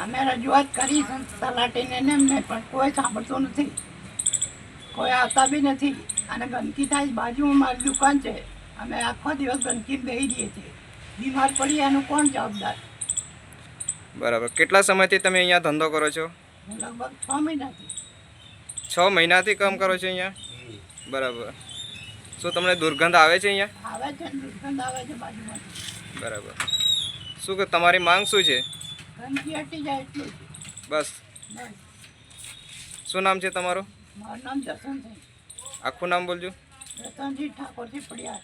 અમે રજૂઆત કરી તલાટીને ને એમને પણ કોઈ સાંભળતું નથી, કોઈ આવતા બી નથી. અને ગંદકી થાય બાજુમાં મારી દુકાન છે, અમે આખો દિવસ ગંદકી બેસી રહીએ છીએ. બીમાર પડીએ એનું કોણ જવાબદાર? બરાબર. કેટલા સમયથી તમે અહીંયા ધંધો કરો છો? લગભગ 6 મહિનાથી. 6 મહિનાથી કામ કરો છો અહીંયા? બરાબર. શું તમને દુર્ગંધ આવે છે અહીંયા? આવે છે ને, દુર્ગંધ આવે છે બાજુમાંથી. બરાબર. શું કે તમારી માંગ શું છે? ગંદકી હટી જાય એટલું જ. બસ. બસ. શું નામ છે તમારું? મારું નામ જસવંતસિંહ. આખું નામ બોલજો. જસવંતસિંહ ઠાકોરજી પડિયાર.